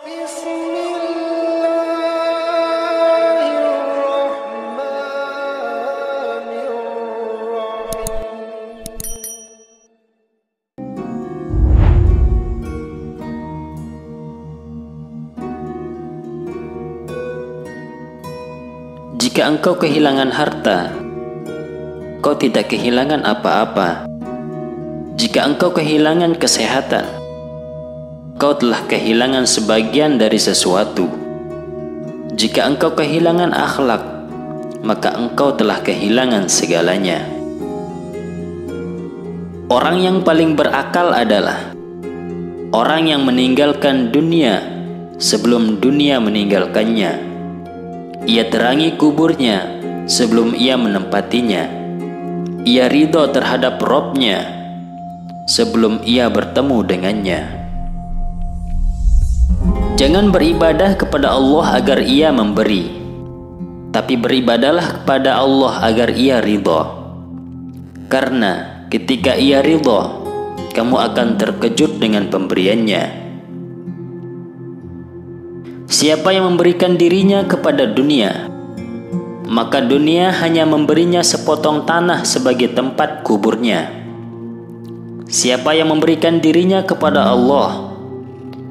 Jika engkau kehilangan harta, kau tidak kehilangan apa-apa. Jika engkau kehilangan kesehatan, kau telah kehilangan sebagian dari sesuatu. Jika engkau kehilangan akhlak, maka engkau telah kehilangan segalanya. Orang yang paling berakal adalah orang yang meninggalkan dunia sebelum dunia meninggalkannya. Ia terangi kuburnya sebelum ia menempatinya. Ia ridho terhadap Robnya sebelum ia bertemu dengannya. Jangan beribadah kepada Allah agar ia memberi, tapi beribadahlah kepada Allah agar ia ridho. Karena ketika ia ridho, kamu akan terkejut dengan pemberiannya. Siapa yang memberikan dirinya kepada dunia, maka dunia hanya memberinya sepotong tanah sebagai tempat kuburnya. Siapa yang memberikan dirinya kepada Allah,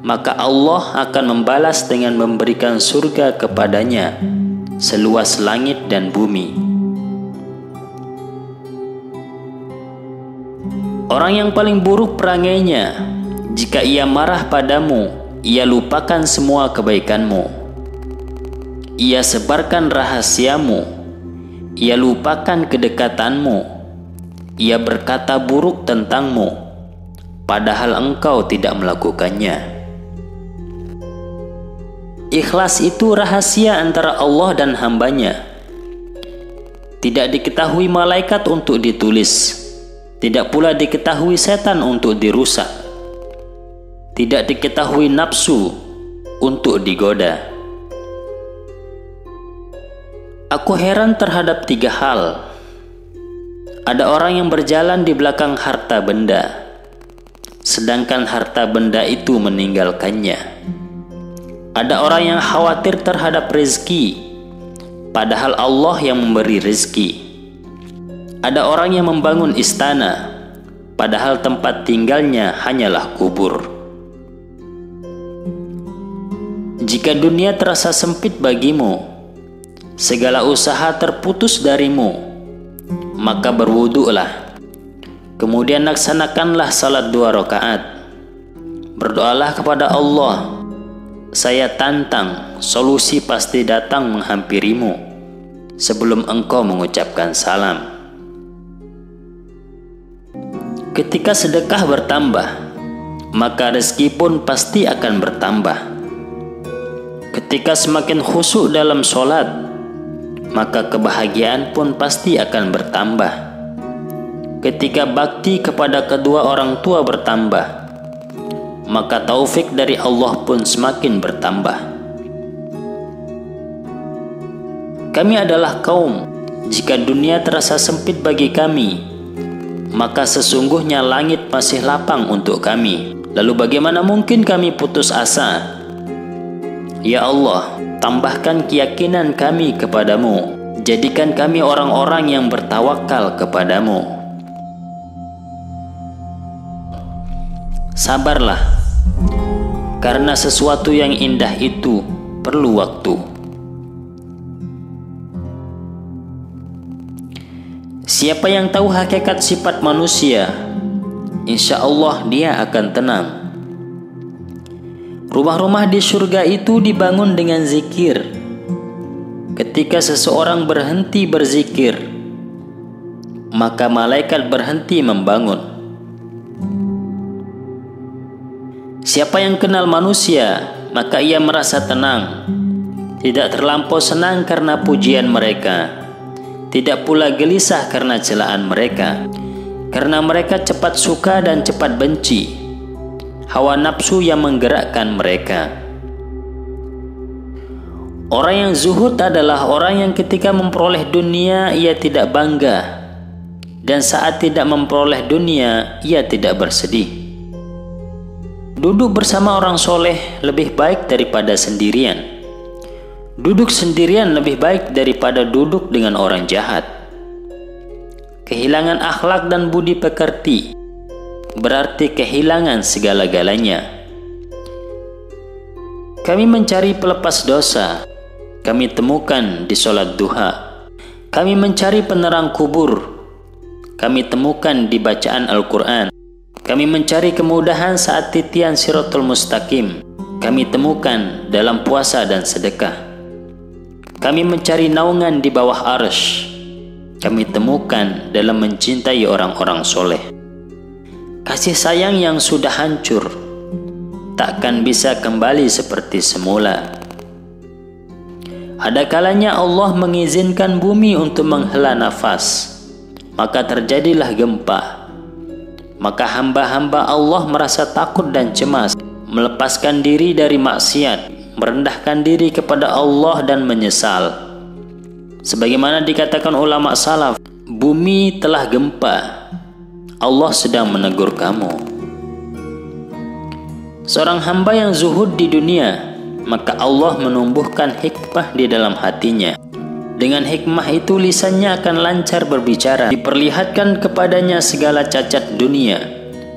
maka Allah akan membalas dengan memberikan surga kepadanya seluas langit dan bumi. Orang yang paling buruk perangainya, jika ia marah padamu, ia lupakan semua kebaikanmu. Ia sebarkan rahasiamu. Ia lupakan kedekatanmu. Ia berkata buruk tentangmu, padahal engkau tidak melakukannya. Ikhlas itu rahasia antara Allah dan hambanya. Tidak diketahui malaikat untuk ditulis, tidak pula diketahui setan untuk dirusak. Tidak diketahui nafsu untuk digoda. Aku heran terhadap 3 hal. Ada orang yang berjalan di belakang harta benda, sedangkan harta benda itu meninggalkannya. Ada orang yang khawatir terhadap rezeki, padahal Allah yang memberi rezeki. Ada orang yang membangun istana, padahal tempat tinggalnya hanyalah kubur. Jika dunia terasa sempit bagimu, segala usaha terputus darimu, maka berwudu'lah. Kemudian laksanakanlah salat 2 rakaat. Berdoalah kepada Allah. Saya tantang, solusi pasti datang menghampirimu sebelum engkau mengucapkan salam. Ketika sedekah bertambah, maka rezeki pun pasti akan bertambah. Ketika semakin khusyuk dalam sholat, maka kebahagiaan pun pasti akan bertambah. Ketika bakti kepada kedua orang tua bertambah, maka taufik dari Allah pun semakin bertambah. Kami adalah kaum, jika dunia terasa sempit bagi kami, maka sesungguhnya langit masih lapang untuk kami. Lalu bagaimana mungkin kami putus asa? Ya Allah, tambahkan keyakinan kami kepadamu. Jadikan kami orang-orang yang bertawakal kepadamu. Sabarlah, karena sesuatu yang indah itu perlu waktu. Siapa yang tahu hakikat sifat manusia, insya Allah dia akan tenang. Rumah-rumah di surga itu dibangun dengan zikir. Ketika seseorang berhenti berzikir, maka malaikat berhenti membangun. Siapa yang kenal manusia, maka ia merasa tenang. Tidak terlampau senang karena pujian mereka, tidak pula gelisah karena celaan mereka. Karena mereka cepat suka dan cepat benci. Hawa nafsu yang menggerakkan mereka. Orang yang zuhud adalah orang yang ketika memperoleh dunia ia tidak bangga, dan saat tidak memperoleh dunia ia tidak bersedih. Duduk bersama orang soleh lebih baik daripada sendirian. Duduk sendirian lebih baik daripada duduk dengan orang jahat. Kehilangan akhlak dan budi pekerti berarti kehilangan segala-galanya. Kami mencari pelepas dosa, kami temukan di sholat duha. Kami mencari penerang kubur, kami temukan di bacaan Al-Quran. Kami mencari kemudahan saat titian Siratul Mustaqim, kami temukan dalam puasa dan sedekah. Kami mencari naungan di bawah arsy, kami temukan dalam mencintai orang-orang soleh. Kasih sayang yang sudah hancur takkan bisa kembali seperti semula. Ada kalanya Allah mengizinkan bumi untuk menghela nafas, maka terjadilah gempa. Maka hamba-hamba Allah merasa takut dan cemas, melepaskan diri dari maksiat, merendahkan diri kepada Allah dan menyesal. Sebagaimana dikatakan ulama salaf, bumi telah gempa, Allah sedang menegur kamu. Seorang hamba yang zuhud di dunia, maka Allah menumbuhkan hikmah di dalam hatinya. Dengan hikmah itu lisannya akan lancar berbicara, diperlihatkan kepadanya segala cacat dunia,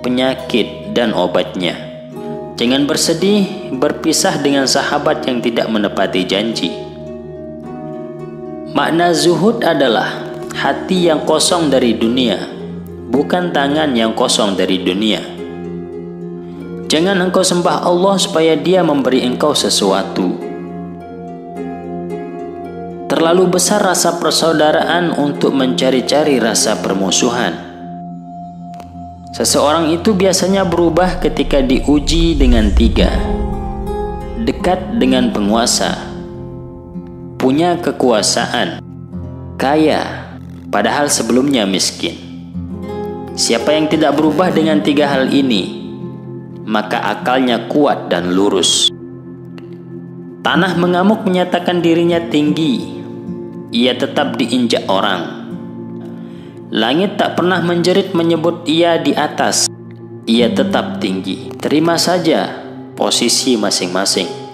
penyakit dan obatnya. Jangan bersedih berpisah dengan sahabat yang tidak menepati janji. Makna zuhud adalah hati yang kosong dari dunia, bukan tangan yang kosong dari dunia. Jangan engkau sembah Allah supaya Dia memberi engkau sesuatu. Terlalu besar rasa persaudaraan untuk mencari-cari rasa permusuhan. Seseorang itu biasanya berubah ketika diuji dengan 3. Dekat dengan penguasa, punya kekuasaan, kaya, padahal sebelumnya miskin. Siapa yang tidak berubah dengan 3 hal ini, maka akalnya kuat dan lurus. Tanah mengamuk menyatakan dirinya tinggi, ia tetap diinjak orang. Langit tak pernah menjerit menyebut ia di atas, ia tetap tinggi. Terima saja posisi masing-masing.